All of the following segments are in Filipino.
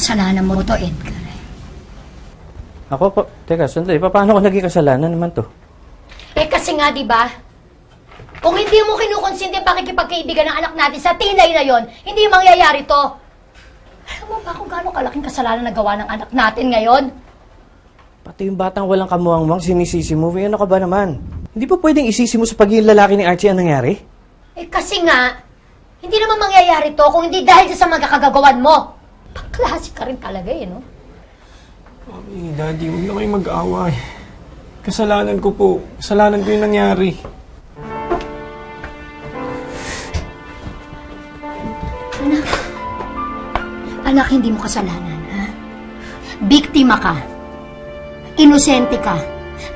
Kasalanan mo to, Edgar. Ako po, teka, sandali, paano ko naging kasalanan naman to? Eh kasi nga, di ba? Kung hindi mo kinukonsinti ang pakikipagkaibigan ng anak natin sa tinay na yon, hindi mangyayari to. Alam mo ba kung gaano kalaking kasalanan na gawa ng anak natin ngayon? Pati yung batang walang kamuwang-muwang sinisisi mo, ano ka ba naman? Hindi pa pwedeng isisi mo sa pagiging lalaki ni Archie ang nangyari? Eh kasi nga, hindi naman mangyayari to kung hindi dahil sa mga kagagawan mo. Paklase ka rin talaga eh, no? Mami, Daddy, huwag na kayong mag-away. Kasalanan ko po. Kasalanan ko yung nangyari. Anak, hindi mo kasalanan, ha? Biktima ka. Inosente ka.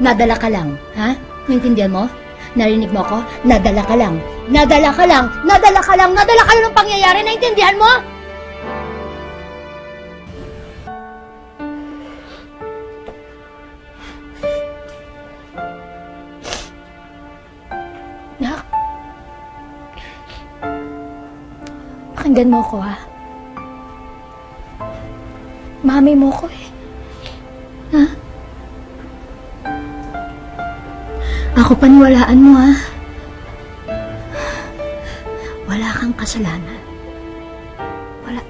Nadala ka lang, ha? Naintindihan mo? Narinig mo ako? Nadala ka lang. Nadala ka lang. Nadala ka lang. Nadala ka lang ng pangyayari. Naintindihan mo? Nak. Pakinggan mo ko, ha? Mami mo ko eh. Ha? Ako paniwalaan mo ha. Wala kang kasalanan. Wala.